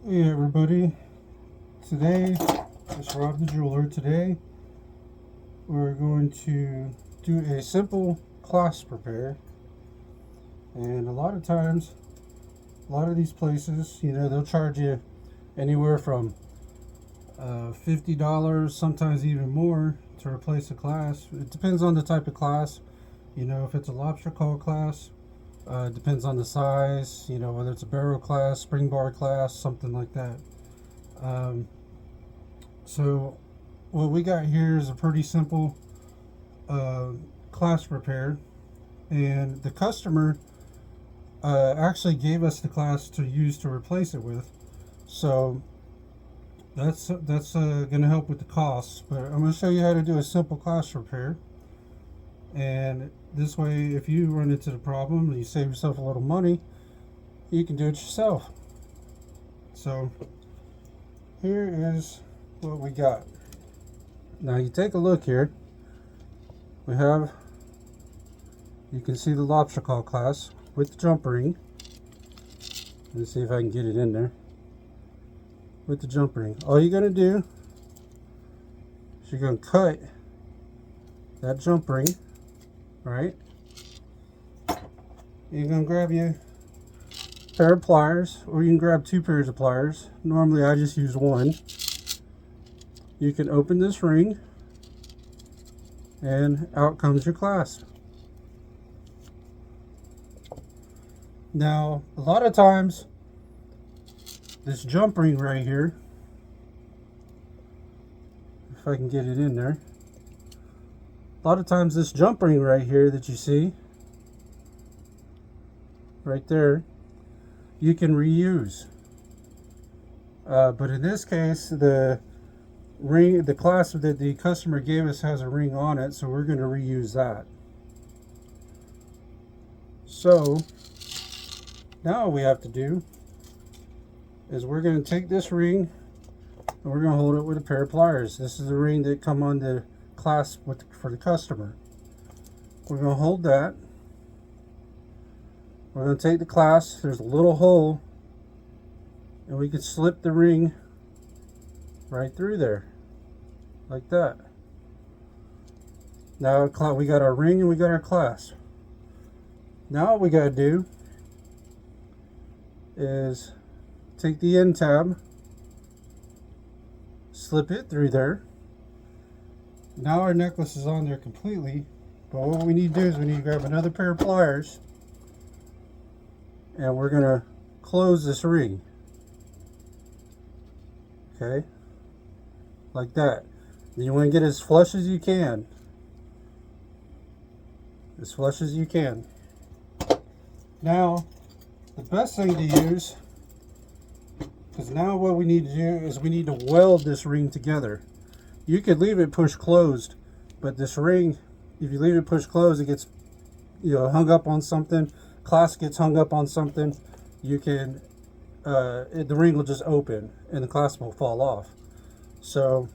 Hey everybody, today it's Rob the Jeweler. Today we're going to do a simple clasp repair, and a lot of times, a lot of these places, they'll charge you anywhere from $50, sometimes even more, to replace a clasp. It depends on the type of clasp. If it's a lobster claw clasp, it depends on the size. Whether it's a barrel clasp, spring bar clasp, something like that. Um, So what we got here is a pretty simple uh, clasp repair, and the customer actually gave us the clasp to use to replace it with. So that's going to help with the costs. But I'm going to show you how to do a simple clasp repair, and this way, if you run into the problem and you save yourself a little money, you can do it yourself. So here is what we got. Now you take a look here. We have, you can see the lobster claw clasp with the jump ring. Let's see if I can get it in there. With the jump ring. All you're going to do is you're going to cut that jump ring, right? You're going to grab your pair of pliers, or you can grab two pairs of pliers. Normally I just use one. You can open this ring, and out comes your clasp. Now, a lot of times, this jump ring right here, if I can get it in there, a lot of times this jump ring right here that you see, right there, you can reuse. But in this case, the clasp that the customer gave us has a ring on it, so we're going to reuse that. So now what we have to do is we're going to take this ring and we're going to hold it with a pair of pliers. This is the ring that come on the clasp for the customer. We're going to hold that. We're going to take the clasp. There's a little hole, and we can slip the ring right through there, like that. Now we got our ring and we got our clasp. Now what we got to do is take the end tab, slip it through there. Now our necklace is on there completely, but what we need to do is we need to grab another pair of pliers, and we're going to close this ring. Okay, like that. Then you want to get as flush as you can. As flush as you can. Now, the best thing to use, because now what we need to do is we need to weld this ring together. You could leave it push closed, but this ring, if you leave it push closed, it gets hung up on something. Clasp gets hung up on something. You can the ring will just open and the clasp will fall off. So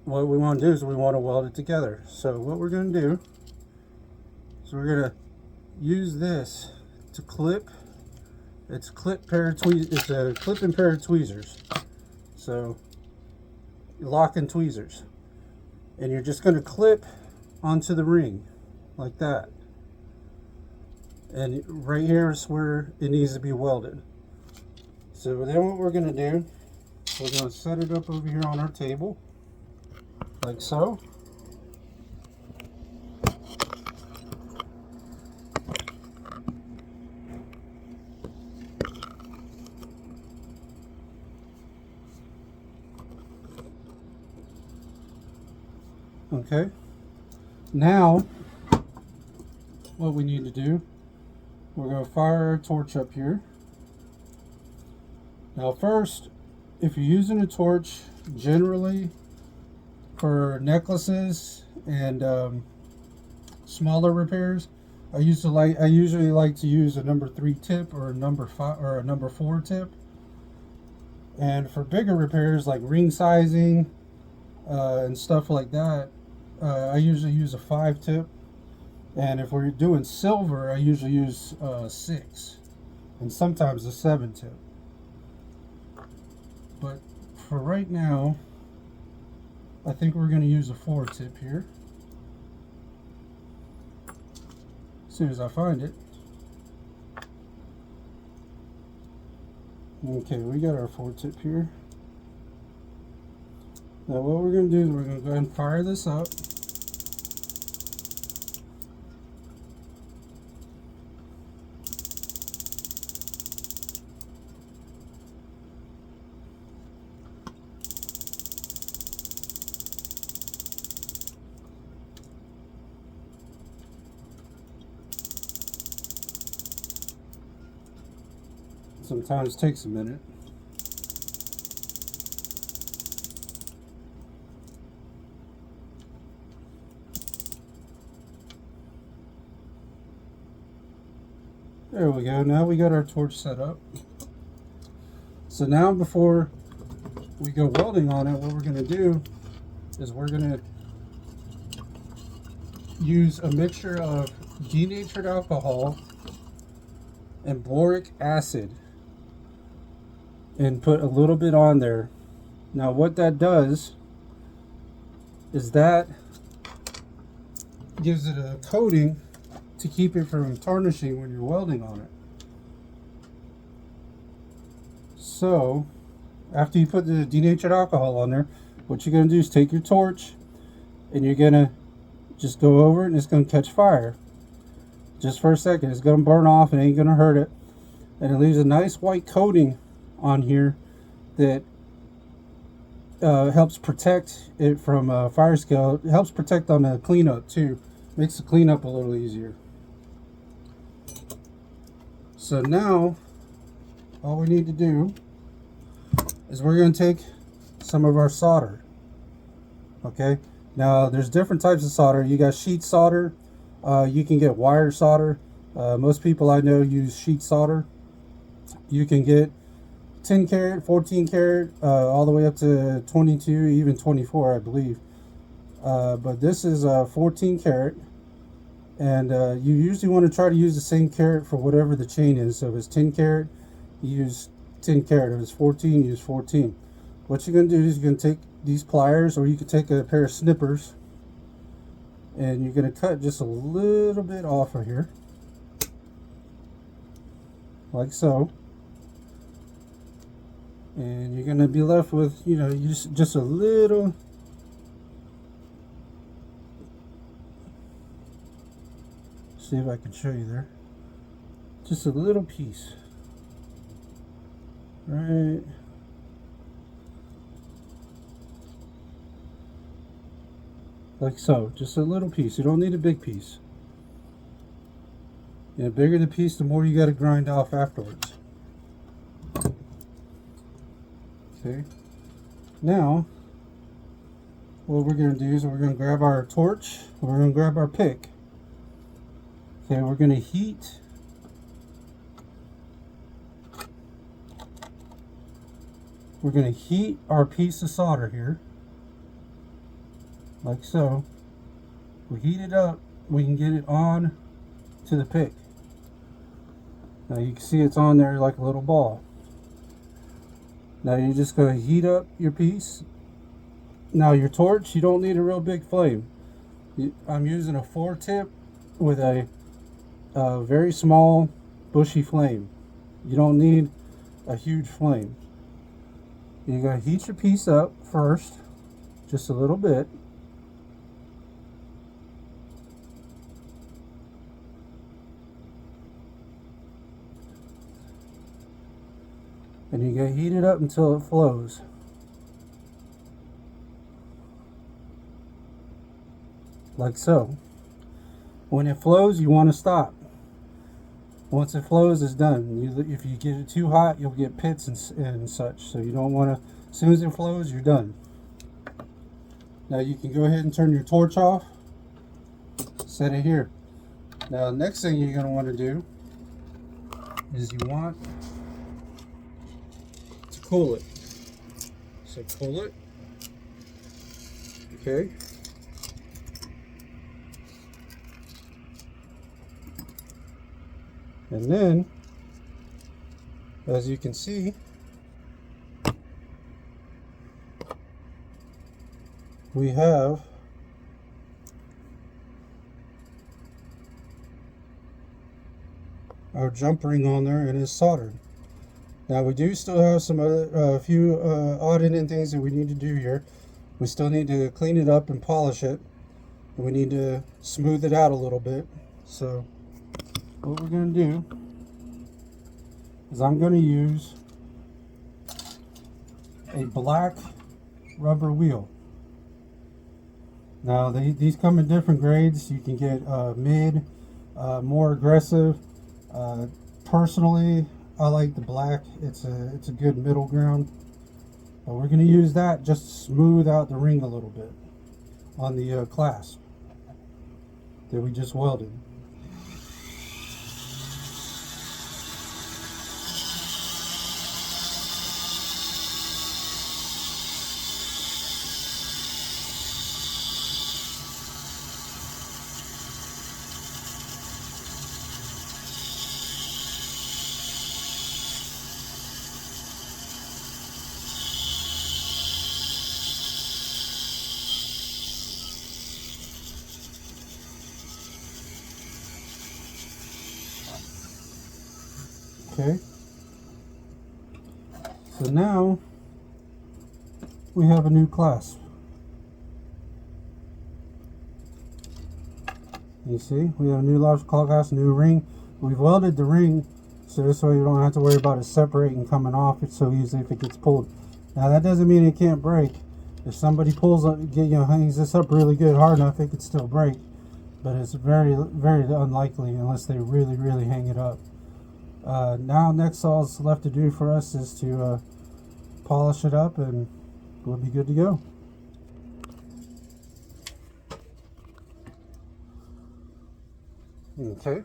what we want to do is we want to weld it together. So what we're going to do is we're going to use this to clip. It's a clip and pair of tweezers. So lock and tweezers, and you're just going to clip onto the ring like that. And right here is where it needs to be welded. So then what we're going to do, we're going to set it up over here on our table, like so. Okay. Now, what we need to do, we're going to fire our torch up here. Now first, if you're using a torch, generally for necklaces and smaller repairs, I usually like to use a number 3 tip or a number 5 or a number 4 tip. And for bigger repairs like ring sizing and stuff like that, I usually use a 5 tip. And if we're doing silver, I usually use 6 and sometimes a 7 tip. But for right now, I think we're going to use a 4-tip here. As soon as I find it. Okay, we got our 4-tip here. Now what we're going to do is we're going to go ahead and fire this up. Sometimes it takes a minute. There we go. Now we got our torch set up. So now before we go welding on it, what we're going to do is we're going to use a mixture of denatured alcohol and boric acid and put a little bit on there. Now what that does is that gives it a coating to keep it from tarnishing when you're welding on it. So after you put the denatured alcohol on there, what you're going to do is take your torch and you're going to just go over it and it's going to catch fire. Just for a second. It's going to burn off and ain't going to hurt it. And it leaves a nice white coating on here that helps protect it from fire scale. It helps protect on the cleanup too. Makes the cleanup a little easier. So now all we need to do is we're going to take some of our solder. Okay, now there's different types of solder. You got sheet solder, you can get wire solder. Most people I know use sheet solder. You can get 10 karat, 14 karat, all the way up to 22, even 24 I believe. But this is 14 karat. And you usually want to try to use the same carat for whatever the chain is. So if it's 10 karat, you use 10 karat. If it's 14, use 14. What you're going to do is you're going to take these pliers, or you can take a pair of snippers, and you're going to cut just a little bit off of here, like so. And you're going to be left with, you know, just a little. See if I can show you there. Just a little piece. Right. Like so. Just a little piece. You don't need a big piece. And the bigger the piece, the more you got to grind off afterwards. Okay. Now, what we're going to do is we're going to grab our torch. We're going to grab our pick. Okay, we're going to heat our piece of solder here, like so. We heat it up, we can get it on to the pick. Now you can see it's on there like a little ball. Now you're just going to heat up your piece. Now your torch, you don't need a real big flame. I'm using a 4-tip with a very small bushy flame. You don't need a huge flame. You're going to heat your piece up first, just a little bit. And you're going to heat it up until it flows. Like so. When it flows, you want to stop. Once it flows, it's done. If you get it too hot, you'll get pits and such. So you don't want to, as soon as it flows, you're done. Now you can go ahead and turn your torch off. Set it here. Now the next thing you're going to want to do is you want to cool it. So cool it. Okay. And then, as you can see, we have our jump ring on there, and it's soldered. Now we do still have some other few odd ending things that we need to do here. We still need to clean it up and polish it. We need to smooth it out a little bit. So what we're going to do is I'm going to use a black rubber wheel. Now these come in different grades. You can get mid, more aggressive. Personally, I like the black. It's a good middle ground. But we're going to use that just to smooth out the ring a little bit on the clasp that we just welded. Okay, so now we have a new clasp. You see, we have a new Lobster clasp, new ring. We've welded the ring so this way you don't have to worry about it separating, coming off it so easily if it gets pulled. Now that doesn't mean it can't break. If somebody pulls up, hangs this up really good, hard enough, it could still break. But it's very, very unlikely unless they really, really hang it up. Now next all's left to do for us is to polish it up and we'll be good to go. Okay,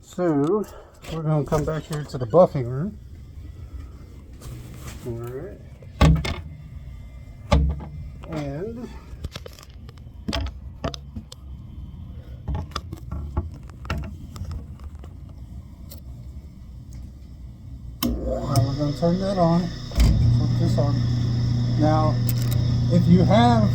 so we're going to come back here to the buffing room. Alright, and we're going to turn that on, flip this on. Now, if you have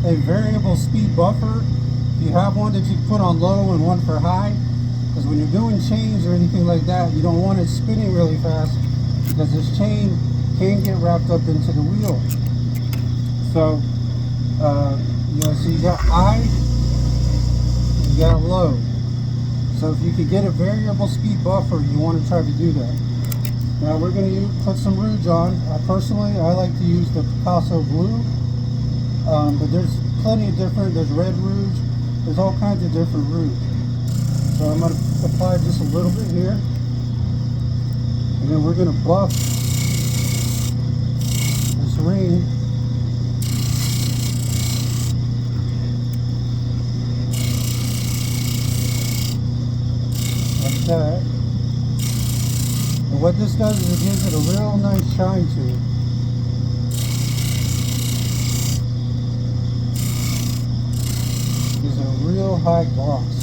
a variable speed buffer, if you have one that you put on low and one for high, because when you're doing chains or anything like that, you don't want it spinning really fast because this chain can get wrapped up into the wheel. So, so you got high, you got low. So if you could get a variable speed buffer, you want to try to do that. Now we're going to put some rouge on. Personally, I like to use the Picasso blue, but there's plenty of different. There's red rouge. There's all kinds of different rouge. So I'm going to apply just a little bit here, and then we're going to buff this ring. That. And what this does is it gives it a real nice shine to it. Gives it a real high gloss.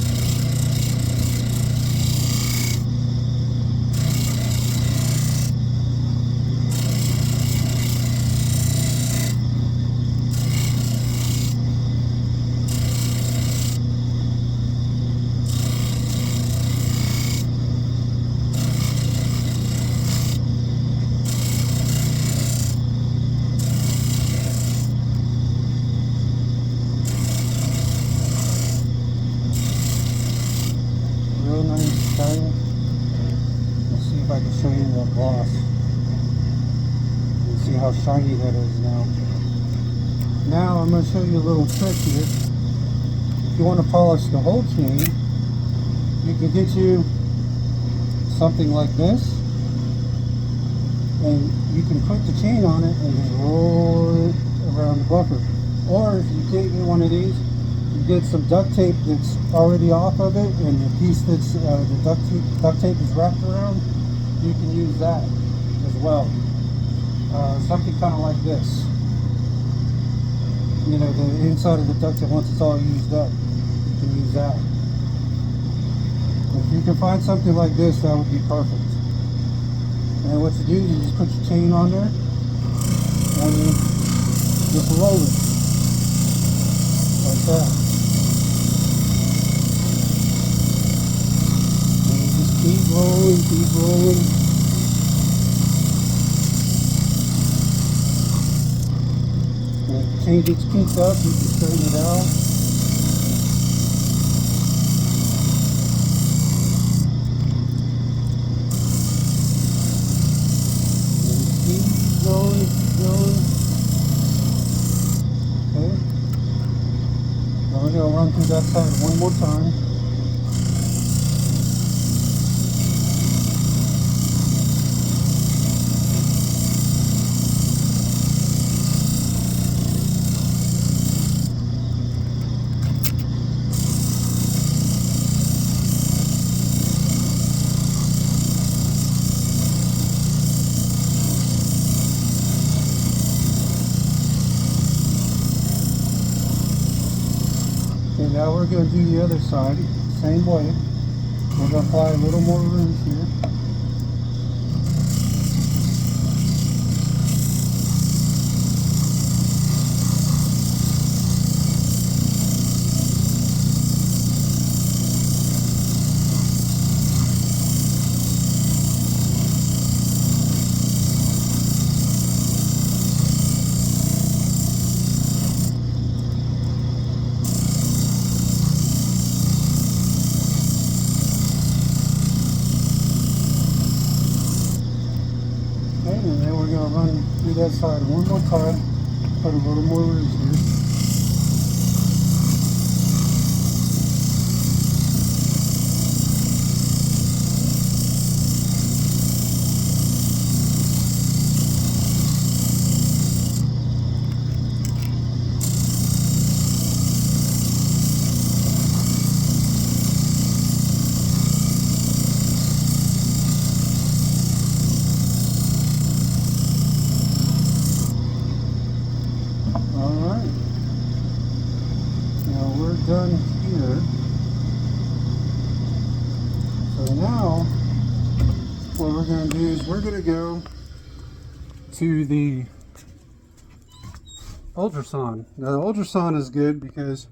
Let's see if I can show you the gloss. You see how shiny that is now. Now I'm going to show you a little trick here. If you want to polish the whole chain, you can get you something like this, and you can put the chain on it and just roll it around the buffer. Or if you can't get one of these, you get some duct tape that's already off of it, and the piece that's the duct tape is wrapped around, you can use that as well. Something kind of like this. You know, the inside of the duct tape, once it's all used up, you can use that. If you can find something like this, that would be perfect. And what you do is you just put your chain on there. and just roll it like that. And you just keep rolling, keep rolling. And if you change its piece up, you can straighten it out. Keep going, keep going. Okay. Now we're going to run through that side one more time. Okay, now we're going to do the other side, same way. We're going to apply a little more rouge here. Okay, and then we're going to run through that side one more time. Put a little more rouge here. Alright, now we're done here. So now, what we're going to do is we're going to go to the ultrasound. Now the ultrasound is good because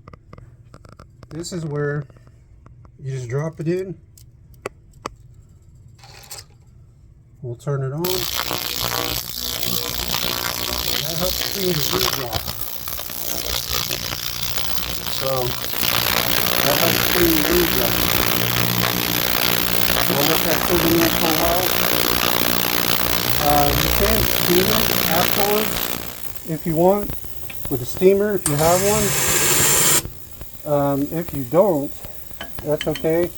this is where you just drop it in. We'll turn it on. That helps clean the rouge off. So that helps clean the rouge off. We'll let that sit in there for a while. You can steam it afterwards if you want with a steamer if you have one. If you don't, that's okay.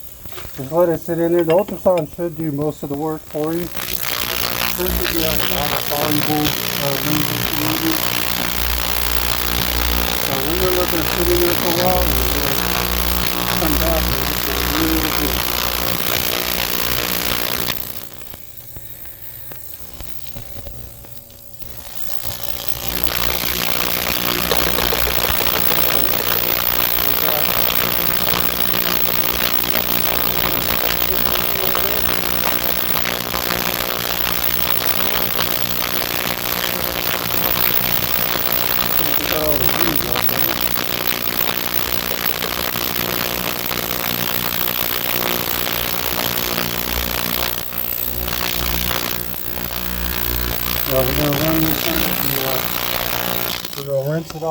Just let it sit in there. The ultrasound should do most of the work for you. First, if you have a lot of soluble rouge needed. So we're going to let that sit in there for a while and we'll come back and it's really good. Well, we're going to run this in and we're going to rinse it off.